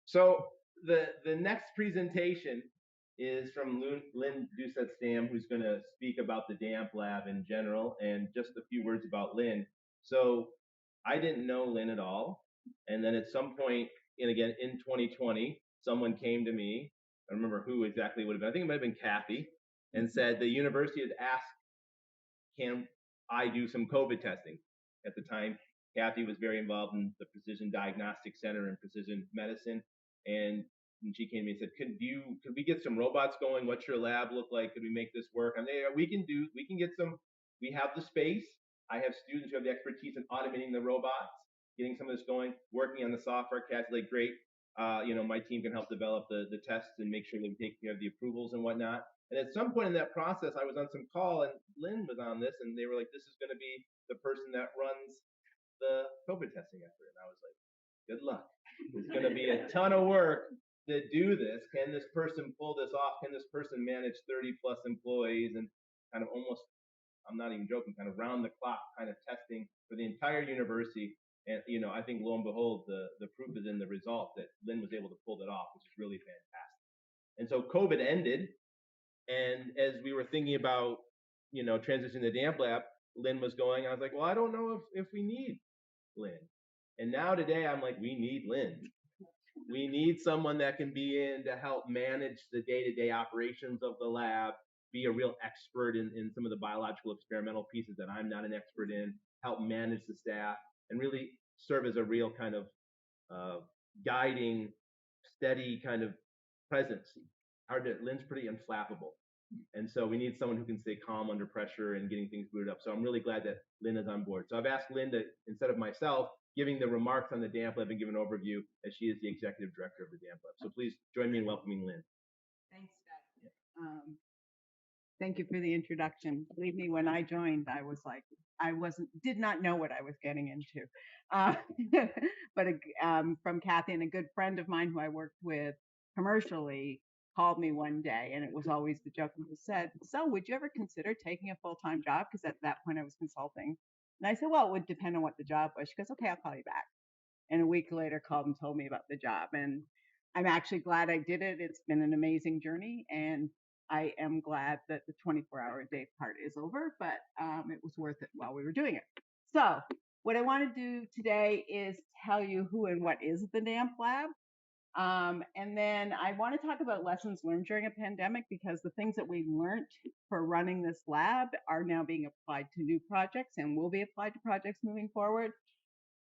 So the next presentation is from LYNN DOUCETTE-STAMM, who's going to speak about the DAMP lab in general and just a few words about LYNN. So I didn't know LYNN at all, and then at some point, in 2020, someone came to me. I don't remember who exactly it would have been. I think it might have been Kathy, and said the university had asked, can I do some COVID testing? At the time, Kathy was very involved in the Precision Diagnostic Center and precision medicine. And she came to me and said, could we get some robots going? What's your lab look like? Could we make this work? And we can get some, we have the space. I have students who have the expertise in automating the robots, getting some of this going, working on the software. Kathy's like, great. My team can help develop the tests and make sure they take care of the approvals and whatnot. And at some point in that process, I was on some call and LYNN was on this, and they were like, this is going to be the person that runs the COVID testing effort. And I was like, good luck. It's going to be a ton of work to do this. Can this person pull this off? Can this person manage 30 plus employees and kind of almost, I'm not even joking, kind of round the clock kind of testing for the entire university? And, I think lo and behold, the proof is in the result that LYNN was able to pull that off, which is really fantastic. And so COVID ended. And as we were thinking about, transitioning to DAMP lab, LYNN was going. I was like, well, I don't know if we need LYNN. And now today, I'm like, we need LYNN. We need someone that can be in to help manage the day-to-day operations of the lab, be a real expert in some of the biological experimental pieces that I'm not an expert in, help manage the staff, and really serve as a real kind of guiding, steady kind of presence. LYNN's pretty unflappable. And so we need someone who can stay calm under pressure and getting things booted up. So I'm really glad that LYNN is on board. So I've asked LYNN to, instead of myself, giving the remarks on the DAMP lab and give an overview, as she is the executive director of the DAMP lab. So please join me in welcoming LYNN. Thanks, Doug. Yeah. Thank you for the introduction. Believe me, when I joined, I was like, did not know what I was getting into. But from Kathy, and a good friend of mine who I worked with commercially called me one day, and it was always the joke, and he said, so would you ever consider taking a full-time job? Because at that point I was consulting. And I said, well, it would depend on what the job was. She goes, okay, I'll call you back. And a week later called and told me about the job. And I'm actually glad I did it. It's been an amazing journey. And I am glad that the 24-hour-a-day part is over, but it was worth it while we were doing it. So what I want to do today is tell you who and what is the DAMP lab. And then I want to talk about lessons learned during a pandemic, because the things that we learned for running this lab are now being applied to new projects and will be applied to projects moving forward.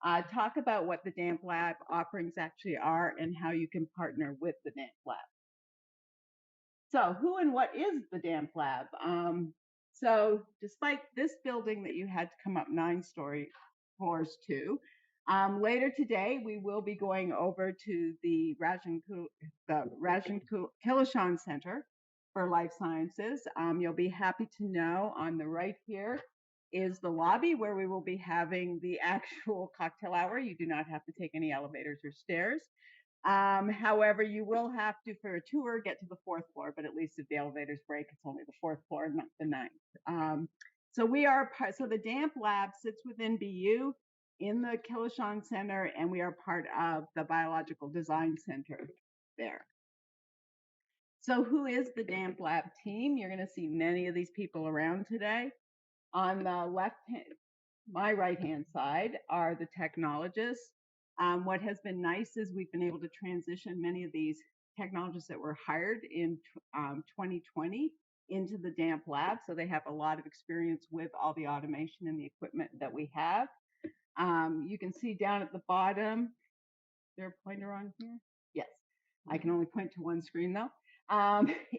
Talk about what the DAMP lab offerings actually are and how you can partner with the DAMP lab. So who and what is the DAMP lab? So despite this building that you had to come up 9 floors to, later today, we will be going over to the Rajan Kilashon Center for Life Sciences. You'll be happy to know on the right here is the lobby where we will be having the actual cocktail hour. You do not have to take any elevators or stairs. However, you will have to, for a tour, get to the 4th floor, but at least if the elevators break, it's only the 4th floor, not the 9th. So the DAMP lab sits within BU in the Kilashon Center, and we are part of the Biological Design Center there. So who is the DAMP lab team? You're going to see many of these people around today. On the left hand, my right-hand side are the technologists. What has been nice is we've been able to transition many of these technologists that were hired in 2020 into the DAMP lab. So they have a lot of experience with all the automation and the equipment that we have. You can see down at the bottom, is there a pointer on here? Yes, I can only point to one screen though.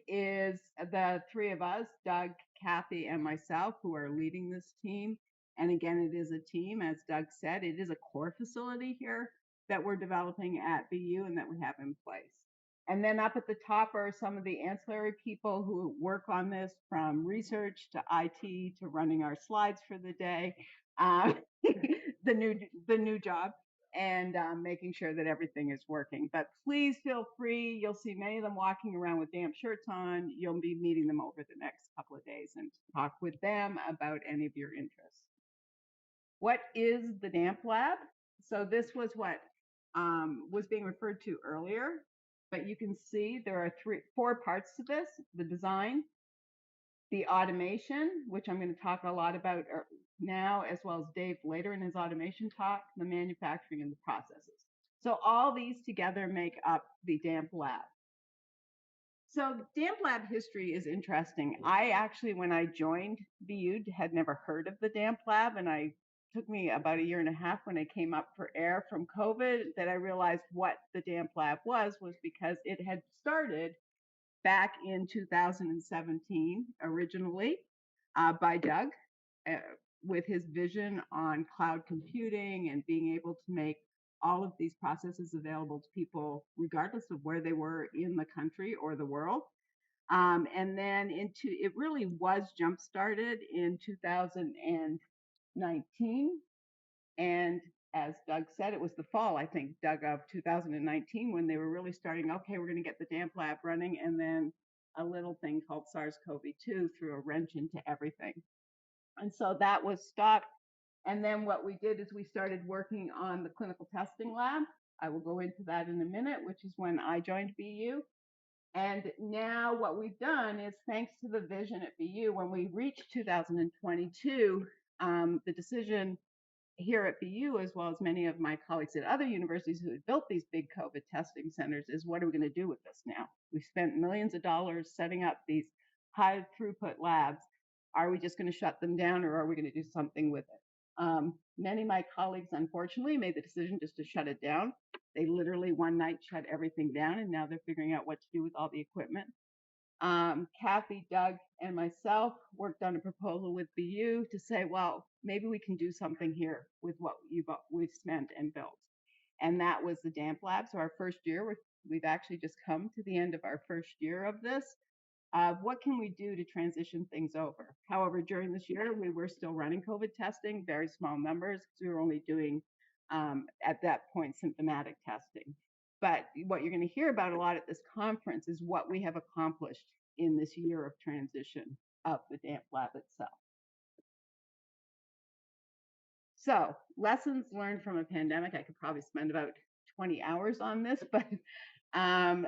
Is the 3 of us, Doug, Kathy, and myself, who are leading this team. And again, it is a team, as Doug said, it is a core facility here that we're developing at BU and that we have in place. And then up at the top are some of the ancillary people who work on this, from research to IT to running our slides for the day, the new job, and making sure that everything is working. But please feel free. You'll see many of them walking around with DAMP shirts on. You'll be meeting them over the next couple of days and talk with them about any of your interests. What is the DAMP lab? So this was what was being referred to earlier, but you can see there are four parts to this: the design, the automation, which I'm going to talk a lot about now, as well as Dave later in his automation talk, the manufacturing, and the processes. So all these together make up the DAMP lab. So DAMP lab history is interesting. I actually, when I joined BU, had never heard of the DAMP lab, and it took me about a year and a half when I came up for air from COVID that I realized what the DAMP lab was because it had started back in 2017 originally by Doug with his vision on cloud computing and being able to make all of these processes available to people regardless of where they were in the country or the world. And then it really was jump started in 2019. And as Doug said, it was the fall, I think, Doug, of 2019 when they were really starting, okay, we're going to get the DAMP lab running. And then a little thing called SARS-CoV-2 threw a wrench into everything. And so that was stopped. And then what we did is we started working on the clinical testing lab. I will go into that in a minute, which is when I joined BU. And now what we've done is, thanks to the vision at BU, when we reached 2022, the decision here at BU, as well as many of my colleagues at other universities who had built these big COVID testing centers, is what are we going to do with this now? We've spent millions of dollars setting up these high throughput labs. Are we just going to shut them down, or are we going to do something with it? Many of my colleagues, unfortunately, made the decision just to shut it down. They literally one night shut everything down, and now they're figuring out what to do with all the equipment. Kathy, Doug, and myself worked on a proposal with BU to say, well, maybe we can do something here with what we've spent and built. And that was the DAMP lab. So our first year, we've actually just come to the end of our first year of this. What can we do to transition things over? However, during this year, we were still running COVID testing, very small numbers, because we were only doing, at that point, symptomatic testing. But what you're going to hear about a lot at this conference is what we have accomplished in this year of transition of the DAMP lab itself. So, lessons learned from a pandemic. I could probably spend about 20 hours on this, but I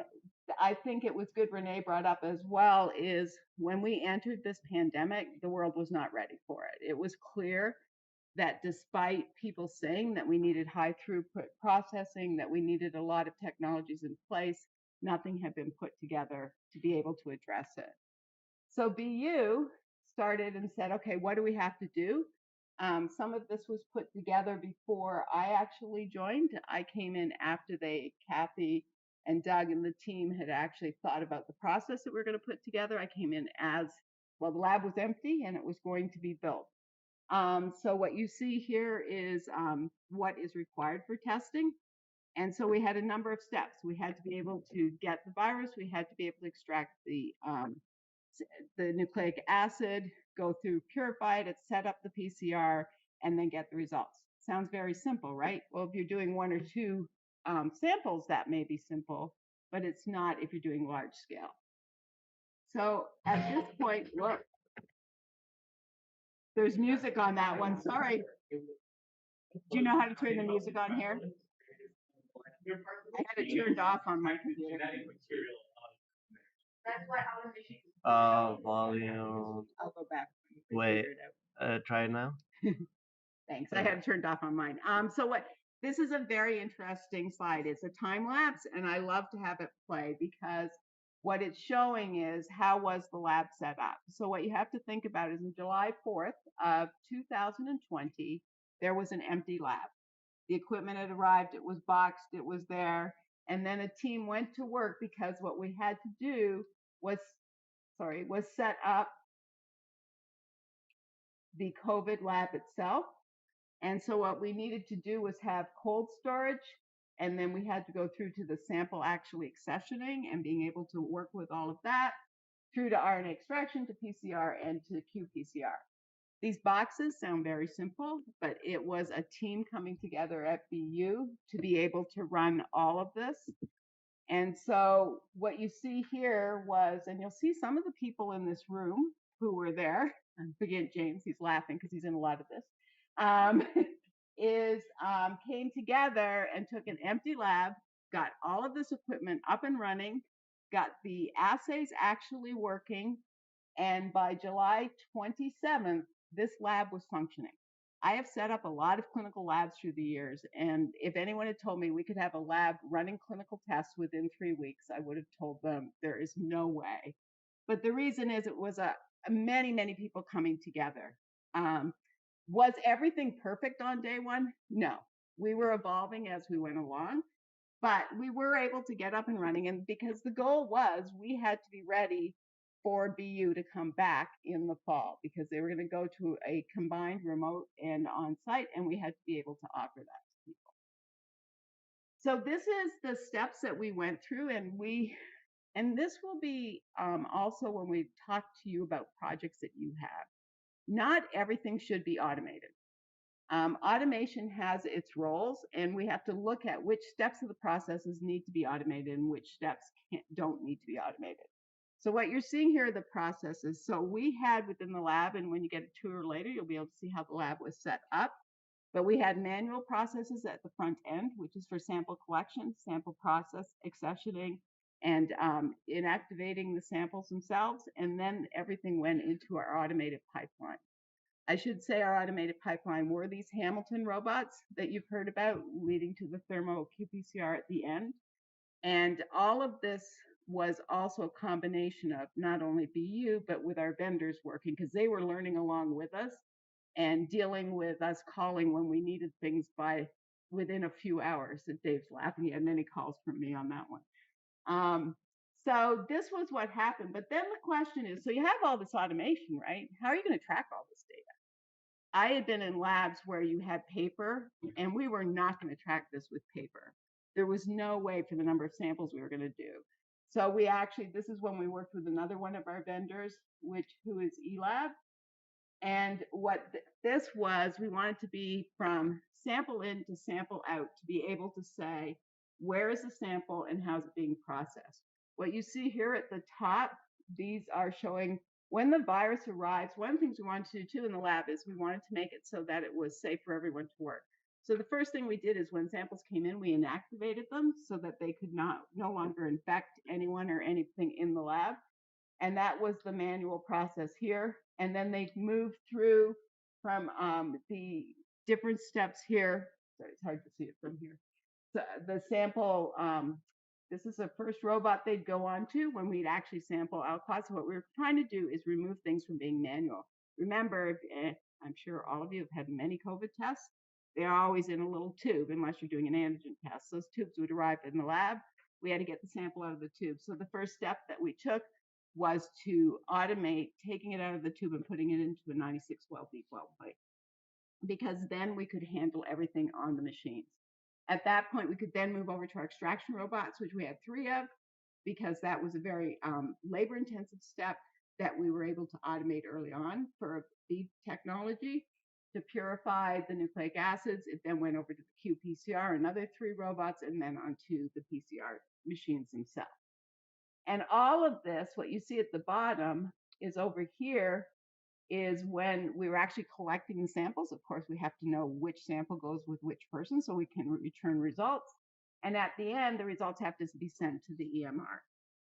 think it was good Renee brought up as well, is when we entered this pandemic, the world was not ready for it. It was clear that despite people saying that we needed high throughput processing, that we needed a lot of technologies in place, nothing had been put together to be able to address it. So BU started and said, okay, what do we have to do? Some of this was put together before I actually joined. I came in after Kathy and Doug and the team had actually thought about the process that we were going to put together. I came in as, well, the lab was empty and it was going to be built. So what you see here is what is required for testing. And so we had a number of steps. We had to be able to get the virus. We had to be able to extract the nucleic acid, go through, purify it, set up the PCR, and then get the results. Sounds very simple, right? Well, if you're doing one or two samples, that may be simple, but it's not if you're doing large scale. So at this point, look, there's music on that one. Sorry. Do you know how to turn the music on here? I had it turned off on my computer. That's what Volume. I'll go back. Wait, try it now. Thanks. I had it turned off on mine. This is a very interesting slide. It's a time lapse, and I love to have it play because what it's showing is how was the lab set up. So what you have to think about is in July 4th of 2020, there was an empty lab. The equipment had arrived, it was boxed, it was there, and then a team went to work because what we had to do was set up the COVID lab itself. And so what we needed to do was have cold storage, and then we had to go through to the sample actually accessioning and being able to work with all of that, through to RNA extraction, to PCR, and to qPCR. These boxes sound very simple, but it was a team coming together at BU to be able to run all of this. And so what you see here was, and you'll see some of the people in this room who were there. Forget James, he's laughing because he's in a lot of this. is came together and took an empty lab, got all of this equipment up and running, got the assays actually working, and by July 27th, this lab was functioning. I have set up a lot of clinical labs through the years, and if anyone had told me we could have a lab running clinical tests within 3 weeks, I would have told them there is no way. But the reason is it was many people coming together. Um, was everything perfect on day one? No. We were evolving as we went along, but we were able to get up and running. And because the goal was we had to be ready for BU to come back in the fall because they were going to go to a combined remote and on site, and we had to be able to offer that to people. So this is the steps that we went through, and this will be also when we talk to you about projects that you have. Not everything should be automated. Automation has its roles, and we have to look at which steps of the processes need to be automated and which steps don't need to be automated. So what you're seeing here are the processes. So we had within the lab, and when you get a tour later, you'll be able to see how the lab was set up. But we had manual processes at the front end, which is for sample collection, sample process, accessioning, and inactivating the samples themselves. And then everything went into our automated pipeline. I should say our automated pipeline were these Hamilton robots that you've heard about leading to the thermo qPCR at the end. And all of this was also a combination of not only BU, but with our vendors working because they were learning along with us and dealing with us calling when we needed things by within a few hours. And Dave's laughing. He had many calls from me on that one. So this was what happened. But then the question is, so you have all this automation, right? How are you going to track all this data? I had been in labs where you had paper, and we were not going to track this with paper. There was no way for the number of samples we were going to do. So we actually, this is when we worked with another one of our vendors, who is eLab. And what this was, we wanted to be from sample in to sample out to be able to say, where is the sample and how's it being processed? What you see here at the top, these are showing when the virus arrives. One of the things we wanted to do too in the lab is we wanted to make it so that it was safe for everyone to work. So the first thing we did is when samples came in, we inactivated them so that they could no longer infect anyone or anything in the lab. And that was the manual process here. And then they moved through from the different steps here. Sorry, it's hard to see it from here. So the sample, this is the first robot they'd go on to when we'd actually sample aliquots. So what we were trying to do is remove things from being manual. Remember, I'm sure all of you have had many COVID tests. They're always in a little tube unless you're doing an antigen test. Those tubes would arrive in the lab. We had to get the sample out of the tube. So the first step that we took was to automate taking it out of the tube and putting it into a 96 well deep well plate, because then we could handle everything on the machines. At that point, we could then move over to our extraction robots, which we had 3 of, because that was a very labor intensive step that we were able to automate early on for beef technology to purify the nucleic acids. It then went over to the qPCR, another 3 robots, and then onto the PCR machines themselves. And all of this, what you see at the bottom is over here is when we were actually collecting the samples. Of course, we have to know which sample goes with which person so we can return results. And at the end, the results have to be sent to the EMR.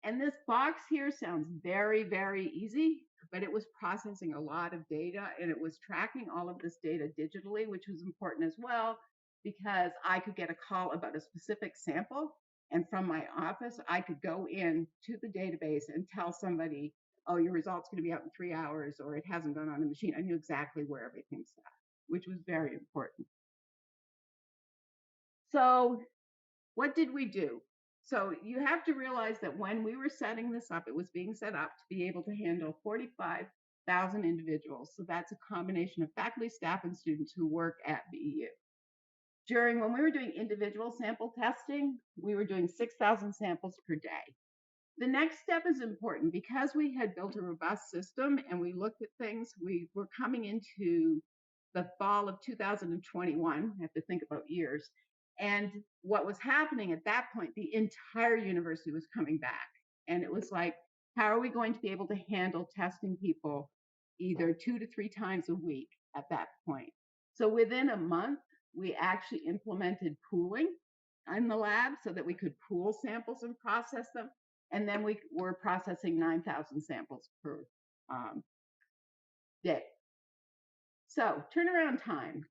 And this box here sounds very easy, but it was processing a lot of data, and it was tracking all of this data digitally, which was important as well, because I could get a call about a specific sample. And from my office, I could go in to the database and tell somebody, oh, your result's going to be out in 3 hours, or it hasn't gone on the machine. I knew exactly where everything's at, which was very important. So what did we do? So you have to realize that when we were setting this up, it was being set up to be able to handle 45,000 individuals. So that's a combination of faculty, staff, and students who work at BEU. When we were doing individual sample testing, we were doing 6,000 samples per day. The next step is important because we had built a robust system and we looked at things. We were coming into the fall of 2021. I have to think about years. And what was happening at that point, the entire university was coming back. And it was like, how are we going to be able to handle testing people either 2 to 3 times a week at that point? So within a month, We actually implemented pooling in the lab so that we could pool samples and process them. And then we were processing 9,000 samples per day. So turnaround time.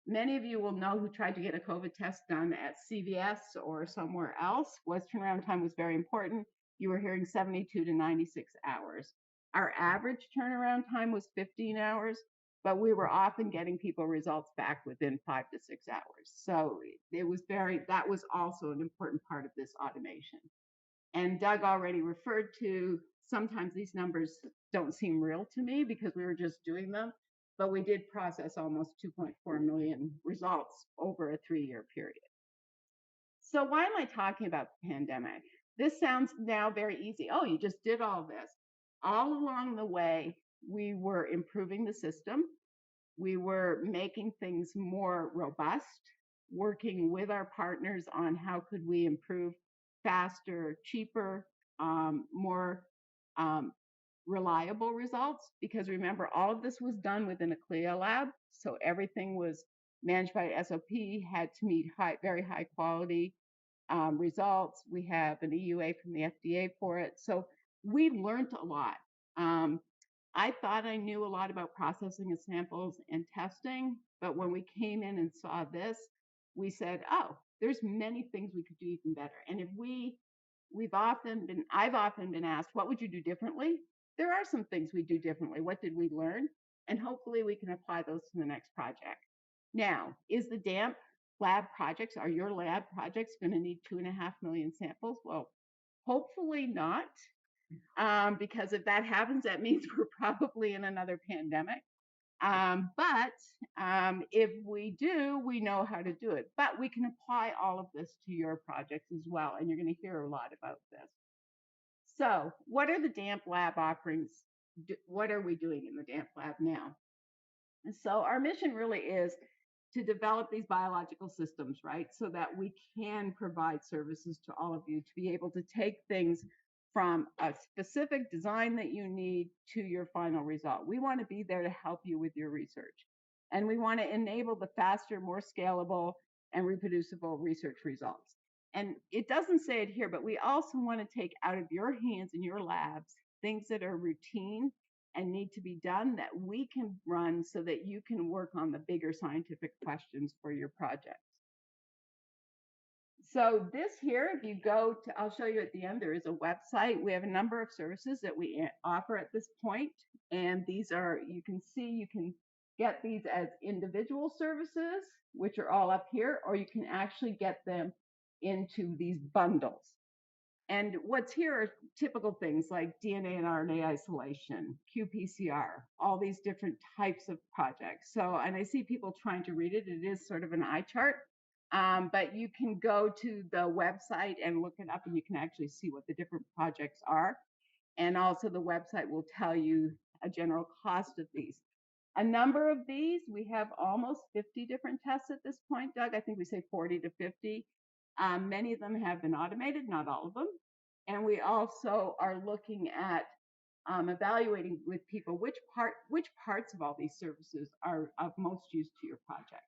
Many of you will know who tried to get a COVID test done at CVS or somewhere else was turnaround time was very important. You were hearing 72 to 96 hours. Our average turnaround time was 15 hours, but we were often getting people results back within 5 to 6 hours. So that was also an important part of this automation. And Doug already referred to, sometimes these numbers don't seem real to me because we were just doing them, but we did process almost 2.4 million results over a 3-year period. So why am I talking about the pandemic? This sounds now very easy. Oh, you just did all this. All along the way, we were improving the system. We were making things more robust, working with our partners on how could we improve faster, cheaper, more reliable results. Because remember, all of this was done within a CLIA lab. So everything was managed by SOP, had to meet very high quality results. We have an EUA from the FDA for it. So we learned a lot. I thought I knew a lot about processing of samples and testing, but when we came in and saw this, we said, oh, there's many things we could do even better. And if I've often been asked, what would you do differently? There are some things we do differently. What did we learn? And hopefully we can apply those to the next project. Now, is the DAMP lab projects, are your lab projects going to need 2.5 million samples? Well, hopefully not. Because if that happens, that means we're probably in another pandemic. But if we do, we know how to do it. But we can apply all of this to your projects as well. And you're going to hear a lot about this. So what are the DAMP lab offerings? What are we doing in the DAMP lab now? And so our mission really is to develop these biological systems, right? So that we can provide services to all of you to be able to take things from a specific design that you need to your final result. We want to be there to help you with your research. And we want to enable the faster, more scalable, and reproducible research results. And it doesn't say it here, but we also want to take out of your hands in your labs things that are routine and need to be done that we can run so that you can work on the bigger scientific questions for your projects. So this here, if you go to, I'll show you at the end, there is a website. We have a number of services that we offer at this point. And these are, you can see, you can get these as individual services, which are all up here, or you can actually get them into these bundles. And what's here are typical things like DNA and RNA isolation, qPCR, all these different types of projects. So, and I see people trying to read it. It is sort of an eye chart, but you can go to the website and look it up and you can actually see what the different projects are. And also the website will tell you a general cost of these. A number of these, we have almost 50 different tests at this point, Doug. I think we say 40 to 50. Many of them have been automated, not all of them. And we also are looking at evaluating with people which parts of all these services are of most use to your project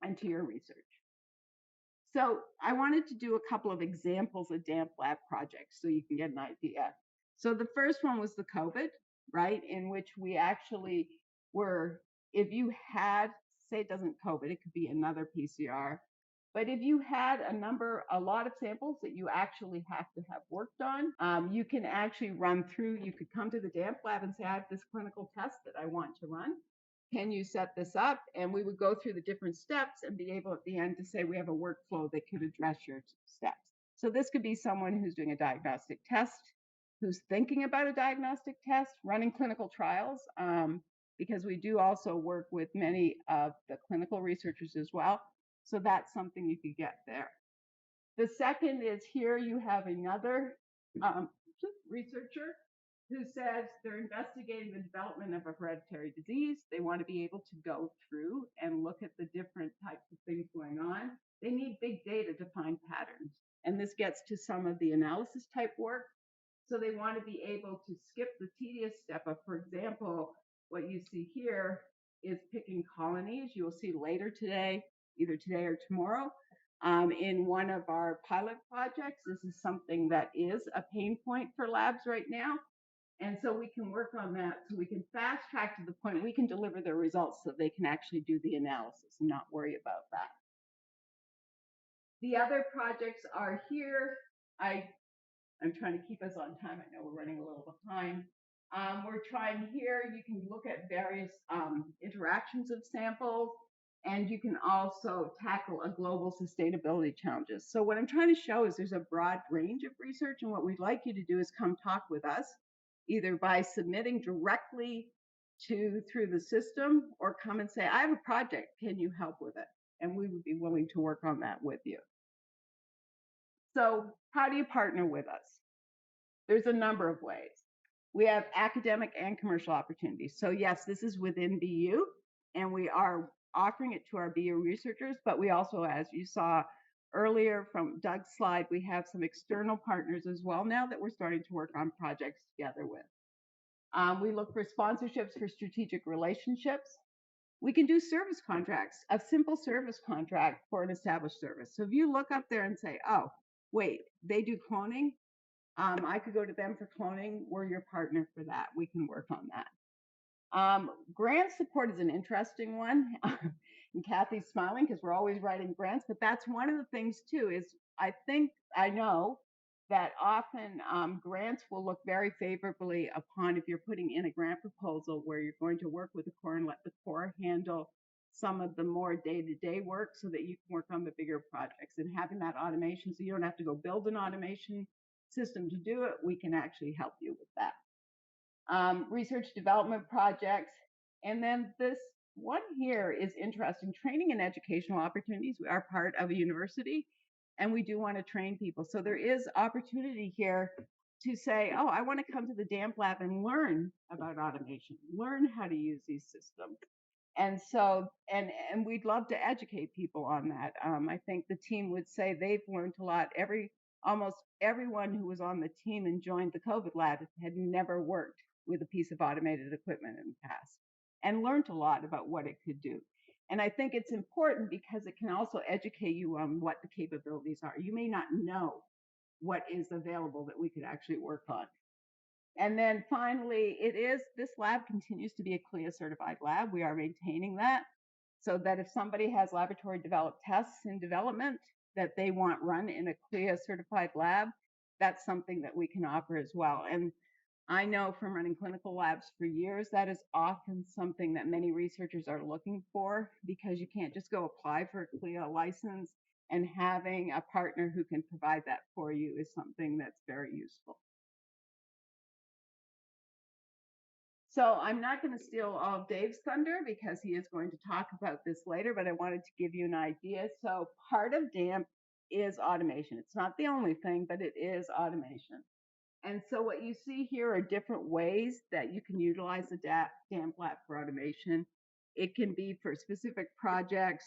and to your research. So I wanted to do a couple of examples of DAMP lab projects so you can get an idea. So the first one was the COVID, right, in which we actually were, if you had, say it doesn't COVID, it could be another PCR, but if you had a lot of samples that you actually have to have worked on, you can actually run through, you could come to the DAMP lab and say, I have this clinical test that I want to run. Can you set this up? And we would go through the different steps and be able at the end to say we have a workflow that could address your steps. So this could be someone who's doing a diagnostic test, who's thinking about a diagnostic test, running clinical trials, because we do also work with many of the clinical researchers as well. So that's something you could get there. The second is here you have another researcher who says they're investigating the development of a hereditary disease. They want to be able to go through and look at the different types of things going on. They need big data to find patterns. And this gets to some of the analysis type work. So they want to be able to skip the tedious step of, for example, what you see here is picking colonies. You will see later today, either today or tomorrow, in one of our pilot projects. This is something that is a pain point for labs right now. And so we can work on that so we can fast track to the point we can deliver their results so they can actually do the analysis and not worry about that. The other projects are here. I'm trying to keep us on time. I know we're running a little behind. We're trying here, you can look at various interactions of samples, and you can also tackle a global sustainability challenges. So what I'm trying to show is there's a broad range of research, and what we'd like you to do is come talk with us, either by submitting directly through the system, or come and say, I have a project, can you help with it? And we would be willing to work on that with you. So how do you partner with us? There's a number of ways. We have academic and commercial opportunities. So yes, this is within BU, and we are offering it to our BU researchers, but we also, as you saw earlier from Doug's slide, we have some external partners as well now that we're starting to work on projects together with. We look for sponsorships for strategic relationships. We can do service contracts, a simple service contract for an established service. So if you look up there and say, oh, wait, they do cloning, I could go to them for cloning. We're your partner for that. We can work on that. Grant support is an interesting one. And Kathy's smiling because we're always writing grants, but that's one of the things too, is I know that often grants will look very favorably upon if you're putting in a grant proposal where you're going to work with the core and let the core handle some of the more day-to-day work so that you can work on the bigger projects, and having that automation so you don't have to go build an automation system to do it. We can actually help you with that. Research development projects. And then this one here is interesting, training and educational opportunities. We are part of a university and we do want to train people. So there is opportunity here to say, oh, I want to come to the DAMP lab and learn about automation, learn how to use these systems. And so, and we'd love to educate people on that. I think the team would say they've learned a lot. Almost everyone who was on the team and joined the COVID lab had never worked with a piece of automated equipment in the past and learned a lot about what it could do. And I think it's important because it can also educate you on what the capabilities are. You may not know what is available that we could actually work on. And then finally, this lab continues to be a CLIA certified lab. We are maintaining that so that if somebody has laboratory developed tests in development that they want run in a CLIA certified lab, that's something that we can offer as well. And I know from running clinical labs for years, that is often something that many researchers are looking for, because you can't just go apply for a CLIA license, and having a partner who can provide that for you is something that's very useful. So I'm not going to steal all of Dave's thunder because he is going to talk about this later, but I wanted to give you an idea. So part of DAMP is automation. It's not the only thing, but it is automation. And so what you see here are different ways that you can utilize the DAMP lab for automation. It can be for specific projects.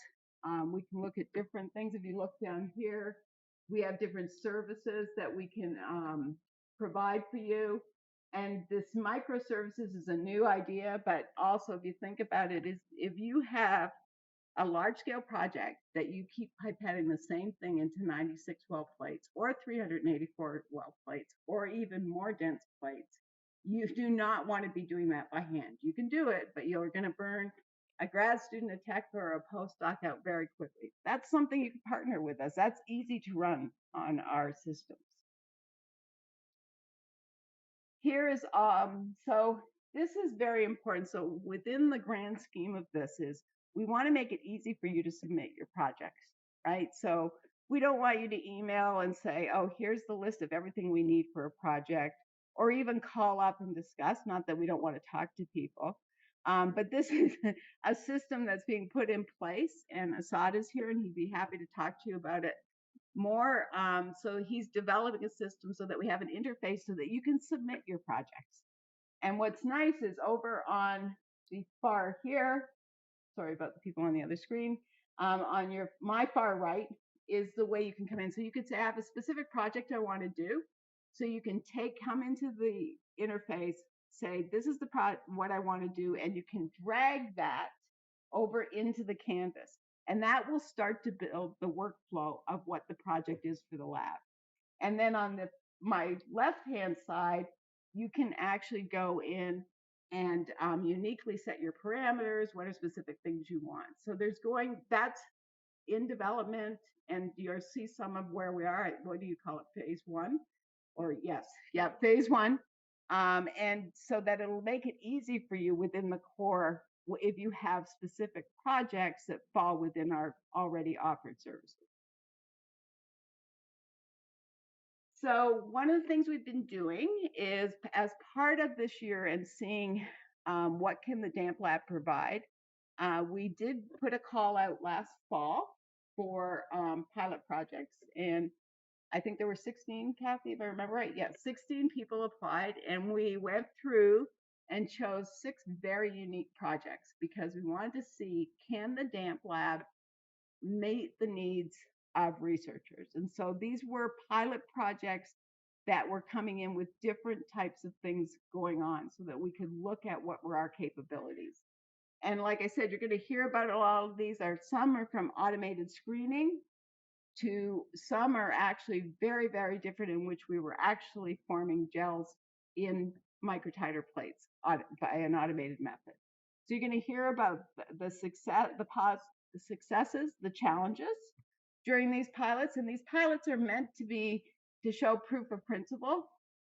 We can look at different things. If you look down here, we have different services that we can provide for you. And this microservices is a new idea, but also if you think about it, is if you have a large scale project that you keep pipetting the same thing into 96 well plates or 384 well plates or even more dense plates, you do not want to be doing that by hand. You can do it, but you're going to burn a grad student, a tech, or a postdoc out very quickly. That's something you can partner with us. That's easy to run on our systems. Here is, so this is very important. So within the grand scheme of this is, we want to make it easy for you to submit your projects, right? So we don't want you to email and say, oh, here's the list of everything we need for a project, or even call up and discuss, not that we don't want to talk to people. But this is a system that's being put in place, and Assad is here and he'd be happy to talk to you about it more. So he's developing a system so that we have an interface so that you can submit your projects. And what's nice is over on the far here, sorry about the people on the other screen, on my far right is the way you can come in. So you could say, I have a specific project I want to do. So you can come into the interface, say, this is what I want to do, and you can drag that over into the canvas. And that will start to build the workflow of what the project is for the lab. And then on my left-hand side, you can actually go in and uniquely set your parameters, what are specific things you want. So that's in development, and you'll see some of where we are at, what do you call it, phase one? Or yes, yeah, phase one. And so that it'll make it easy for you within the core if you have specific projects that fall within our already offered services. So one of the things we've been doing is, as part of this year and seeing what can the DAMP Lab provide, we did put a call out last fall for pilot projects, and I think there were 16, Kathy, if I remember right. Yeah, 16 people applied, and we went through and chose 6 very unique projects because we wanted to see, can the DAMP Lab meet the needs of researchers? And so these were pilot projects that were coming in with different types of things going on so that we could look at what were our capabilities. And like I said, you're going to hear about all of these. Some are from automated screening to some are actually very, very different, in which we were actually forming gels in microtiter plates by an automated method. So you're going to hear about the success, the successes, the challenges during these pilots. And these pilots are meant to show proof of principle,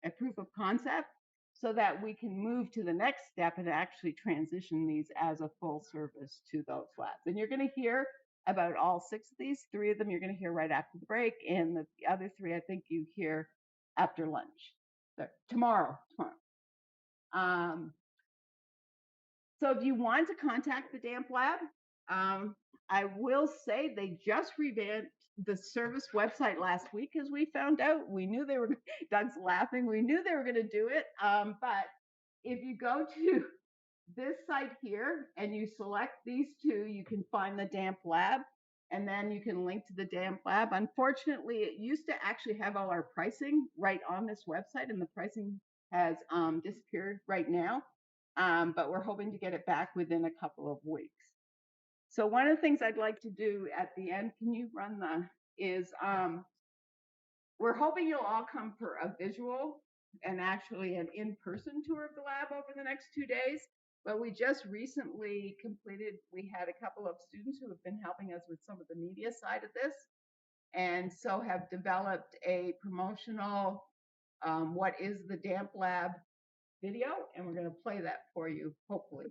a proof of concept, so that we can move to the next step and actually transition these as a full service to those labs. And you're going to hear about all 6 of these. 3 of them you're going to hear right after the break, and the other 3 I think you hear after lunch. So tomorrow. So if you want to contact the DAMP Lab, I will say they just revamped the service website last week, as we found out. We knew they were, Doug's laughing, we knew they were going to do it. But if you go to this site here and you select these 2, you can find the DAMP Lab, and then you can link to the DAMP Lab. Unfortunately, it used to actually have all our pricing right on this website, and the pricing has disappeared right now. But we're hoping to get it back within a couple of weeks. So one of the things I'd like to do at the end, can you run we're hoping you'll all come for a visual and actually an in-person tour of the lab over the next 2 days. But we just recently completed, we had a couple of students who have been helping us with some of the media side of this, and so have developed a promotional what is the DAMP Lab video, and we're going to play that for you, hopefully.